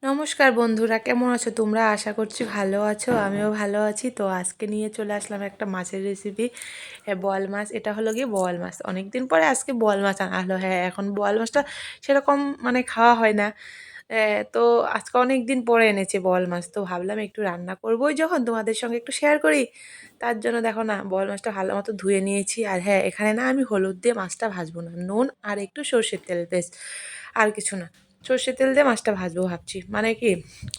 নমস্কার বন্ধুরা, কেমন আছো তোমরা? আশা করছি ভালো আছো, আমিও ভালো আছি। তো আজকে নিয়ে চলে আসলাম একটা মাছের রেসিপি। বোয়াল মাছ, এটা হলো গিয়ে বোয়াল মাছ। অনেক দিন পরে আজকে বোয়াল মাছ আনা হলো। হ্যাঁ, এখন বোয়াল মাছটা সেরকম খাওয়া হয় না। তো আজকে অনেক দিন পরে এনেছে বোয়াল মাছ, তো ভাবলাম একটু রান্না করবোই যখন তোমাদের সঙ্গে একটু শেয়ার করি। তার জন্য দেখো না, বোয়াল মাছটা ভালো মতো ধুয়ে নিয়েছি। আর হ্যাঁ, এখানে না আমি হলুদ দিয়ে মাছটা ভাজবো না, নুন আর একটু সর্ষের তেল, বেশ, আর কিছু না। সর্ষের তেল দিয়ে মাছটা ভাজবো ভাবছি। মানে কি,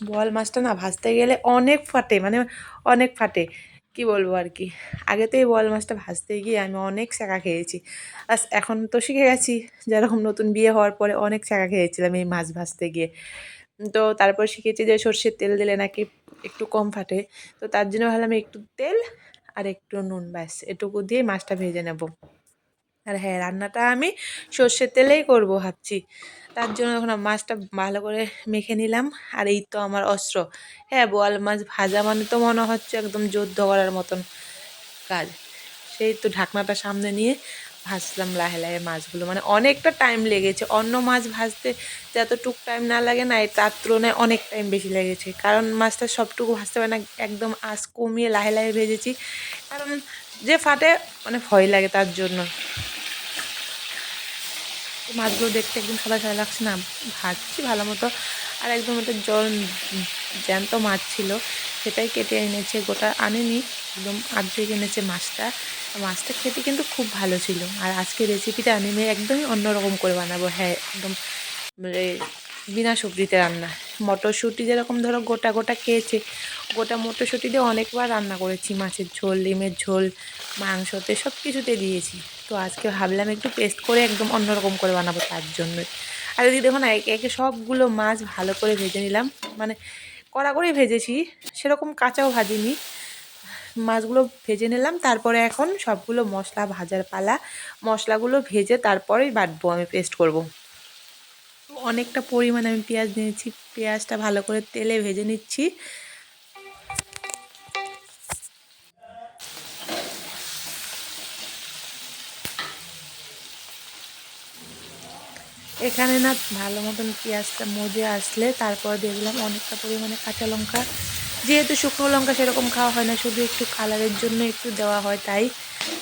বোয়াল মাছটা না ভাজতে গেলে অনেক ফাটে, অনেক ফাটে। কি বলবো আর কি। আগে তো এই বোয়াল মাছটা ভাজতে গিয়ে আমি অনেক ছ্যাঁকা খেয়েছি। এখন তো শিখে গেছি। যেরকম নতুন বিয়ে হওয়ার পরে অনেক ছ্যাঁকা খেয়েছিলাম এই মাছ ভাজতে গিয়ে। তো তারপর শিখেছি যে সর্ষের তেল দিলে নাকি একটু কম ফাটে। তো তার জন্য ভাবলাম একটু তেল আর একটু নুন, ব্যাস এটুকু দিয়ে মাছটা ভেজে নেব। আর হ্যাঁ, রান্নাটা আমি সর্ষের তেলেই করব ভাবছি। তার জন্য এখন মাছটা ভালো করে মেখে নিলাম। আর এই তো আমার অস্ত্র। হ্যাঁ, বোয়াল মাছ ভাজা মানে তো মনে হচ্ছে একদম যুদ্ধ করার মতন কাজ। সেই তো ঢাকনাটা সামনে নিয়ে ভাজলাম লাহে লাহে মাছগুলো। মানে অনেকটা টাইম লেগেছে। অন্য মাছ ভাজতে যতটুক টাইম না লাগে না, তার তুলনায় অনেক টাইম বেশি লেগেছে। কারণ মাছটা সবটুকু ভাজতে পারে না, একদম আঁচ কমিয়ে লাহে লাহে ভেজেছি। কারণ যে ফাটে, ভয় লাগে তার জন্য। মাছগুলো দেখতে একদম সাদা সাদা লাগছে না, ভাজছি ভালো মতো। আর একদম একটা জল জ্যান্ত মাছ ছিল, সেটাই কেটে এনেছে, গোটা আনেনি, একদম আর্ধেক এনেছে মাছটা। মাছটা খেতে কিন্তু খুব ভালো ছিল। আর আজকে রেসিপিটা আমি একদমই অন্যরকম করে বানাবো। হ্যাঁ, একদম মানে বিনা সবজিতে রান্না। মটরশুঁটি যেরকম ধরো গোটা গোটা খেয়েছে, গোটা মটরশুঁটি দিয়ে অনেকবার রান্না করেছি। মাছের ঝোল, ডিমের ঝোল, মাংসতে, সব কিছুতে দিয়েছি। তো আজকে ভাবলাম একটু পেস্ট করে একদম অন্যরকম করে বানাবো, তার জন্যই। আর এদিকে দেখো না, একে একে সবগুলো মাছ ভালো করে ভেজে নিলাম। মানে কড়া করে ভেজেছি, সেরকম কাঁচাও ভাজিনি। মাছগুলো ভেজে নিলাম, তারপরে এখন সবগুলো মশলা ভাজার পালা। মশলাগুলো ভেজে তারপরেই বাটবো, আমি পেস্ট করব। অনেকটা পরিমাণে আমি পেঁয়াজ নিয়েছি, পেঁয়াজটা ভালো করে তেলে ভেজে নিচ্ছি। এখানে না ভালো মতন পেঁয়াজটা মজে আসলে তারপর দিয়ে দিলাম অনেকটা পরিমাণে কাঁচা লঙ্কা। যেহেতু শুকনো লঙ্কা সেরকম খাওয়া হয় না, শুধু একটু কালারের জন্য একটু দেওয়া হয়, তাই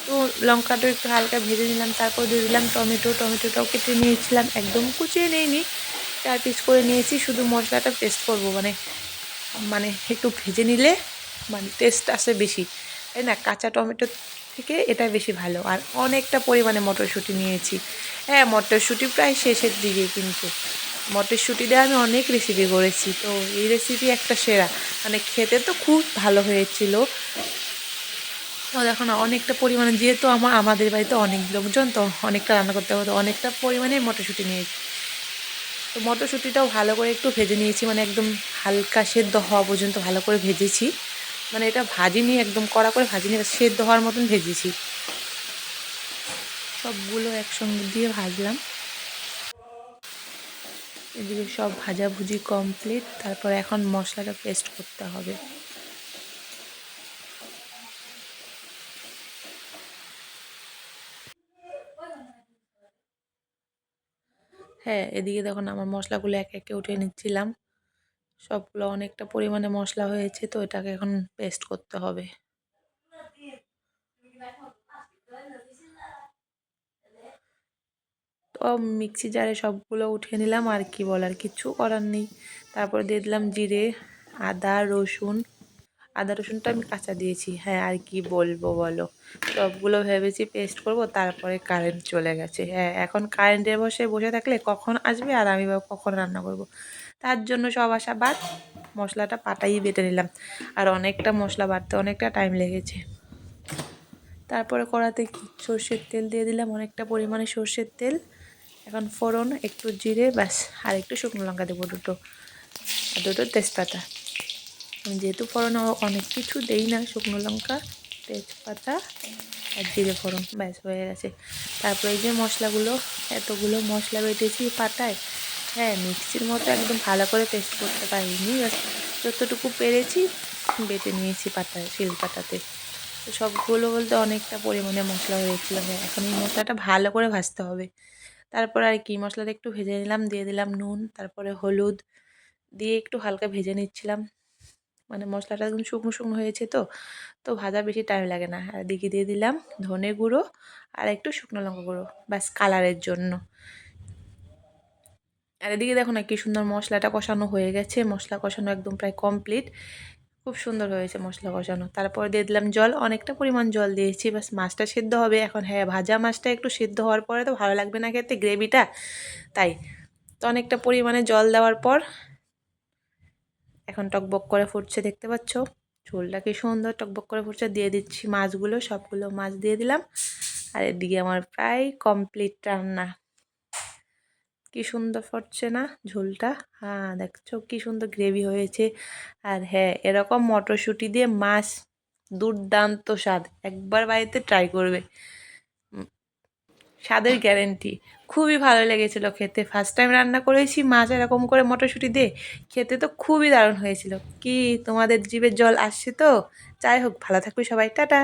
তো লঙ্কাটা একটু হালকা ভেজে নিলাম। তারপর দিয়ে দিলাম টমেটো, টমেটোটাও কেটে নিয়েছিলাম, একদম কুচিয়ে নিইনি, 4 পিস করে নিয়েছি। শুধু মশলাটা পেস্ট করব, একটু ভেজে নিলে টেস্ট আসে বেশি, তাই না? কাঁচা টমেটো থেকে এটা বেশি ভালো। আর অনেকটা পরিমাণে মটরশুঁটি নিয়েছি। হ্যাঁ, মটরশুঁটি প্রায় শেষের দিকে, কিন্তু মটরশুঁটি দিয়ে আমি অনেক রেসিপি করেছি, তো এই রেসিপি একটা সেরা। খেতে তো খুব ভালো হয়েছিল। তো দেখো না, অনেকটা পরিমাণে, যেহেতু আমাদের বাড়িতে অনেক লোকজন, তো অনেকটা রান্না করতে হবে, তো অনেকটা পরিমাণে মটরশুঁটি নিয়েছি। তো মটরশুঁটিটাও ভালো করে একটু ভেজে নিয়েছি, একদম হালকা সেদ্ধ হওয়া পর্যন্ত ভালো করে ভেজেছি। এটা ভাজিনি, একদম কড়া করে ভাজিনি, সেদ্ধ হওয়ার মতন ভেজেছি। সবগুলো একসঙ্গে দিয়ে ভাজলাম। এদিকে সব ভাজাভুজি কমপ্লিট, তারপর এখন মশলাটা পেস্ট করতে হবে। হ্যাঁ, এদিকে দেখুন আমার মশলাগুলো একে একে উঠিয়ে নিচ্ছিলাম। সবগুলো অনেকটা পরিমাণে মশলা হয়েছে, তো এটাকে এখন পেস্ট করতে হবে। তো মিক্সি জারে সবগুলো উঠিয়ে নিলাম, আর কি বলার, কিচ্ছু করার নেই। তারপর দিয়ে দিলাম জিরে, আদা, রসুন। আদা রসুনটা আমি কাঁচা দিয়েছি। হ্যাঁ, আর কি বলবো বলো, সবগুলো ভেবেছি পেস্ট করব, তারপরে কারেন্ট চলে গেছে। হ্যাঁ, এখন কারেন্টে বসে বসে থাকলে কখন আসবে আর আমি বা কখন রান্না করব। তার জন্য সব আশা বাদ, মশলাটা পাটাই বেটে নিলাম। আর অনেকটা মশলা বাটতে অনেকটা টাইম লেগেছে। তারপরে কড়াতে সর্ষের তেল দিয়ে দিলাম, অনেকটা পরিমাণে সর্ষের তেল। এখন ফোড়ন, একটু জিরে, ব্যাস, আর একটু শুকনো লঙ্কা দেবো দুটো, আর দুটো তেজপাতা। আমি যেহেতু ফোড়ন অনেক কিছু দেই না, শুকনো লঙ্কা, তেজপাতা আর জিরে ফোড়ন, ব্যাস হয়ে গেছে। তারপরে এই যে মশলাগুলো, এতগুলো মশলা বেটেছি পাটায়। হ্যাঁ, মিক্সির মতো একদম ভালো করে পেস্ট করতে পারিনি, ব্যাস যতটুকু পেরেছি বেটে নিয়েছি পাটায়, শিলপাটাতে। তো সবগুলো বলতে অনেকটা পরিমাণে মশলা হয়েছিল। হ্যাঁ, এখন এই মশলাটা ভালো করে ভাজতে হবে। তারপর আর কি, মশলাটা একটু ভেজে নিলাম, দিয়ে দিলাম নুন, তারপরে হলুদ, দিয়ে একটু হালকা ভেজে নিচ্ছিলাম। মানে মশলাটা একদম শুকনো শুকনো হয়েছে তো, তো ভাজা বেশি টাইম লাগে না। আর এদিকে দিয়ে দিলাম ধনে গুঁড়ো আর একটু শুকনো লঙ্কা গুঁড়ো, ব্যাস কালারের জন্য। আর এদিকে দেখো না কি সুন্দর মশলাটা কষানো হয়ে গেছে, মশলা কষানো একদম প্রায় কমপ্লিট। খুব সুন্দর হয়েছে মশলা কষানো। তারপর দিয়ে দিলাম জল, অনেকটা পরিমাণ জল দিয়েছি, বাস মাছটা সেদ্ধ হবে এখন। হ্যাঁ, ভাজা মাছটা একটু সেদ্ধ হওয়ার পরে তো ভালো লাগবে না খেতে গ্রেভিটা, তাই তো অনেকটা পরিমাণে জল দেওয়ার পর এখন টকবক করে ফুটছে, দেখতে পাচ্ছ ঝোলটা কি সুন্দর টকবক করে ফুটছে। দিয়ে দিচ্ছি মাছগুলো, সবগুলো মাছ দিয়ে দিলাম। আর এদিকে আমার প্রায় কমপ্লিট রান্না। কি সুন্দর ফুটছে না ঝোলটা? হ্যাঁ, দেখছো কি সুন্দর গ্রেভি হয়েছে। আর হ্যাঁ, এরকম মটরশুঁটি দিয়ে মাছ দুর্দান্ত স্বাদ, একবার বাড়িতে ট্রাই করবে, স্বাদের গ্যারেন্টি। খুবই ভালো লেগেছিলো খেতে, ফার্স্ট টাইম রান্না করেছি মাছ এরকম করে মটরশুঁটি দিয়ে, খেতে তো খুবই দারুণ হয়েছিল। কি তোমাদের জিভের জল আসছে তো? যাই হোক, ভালো থাকবে সবাই, টাটা।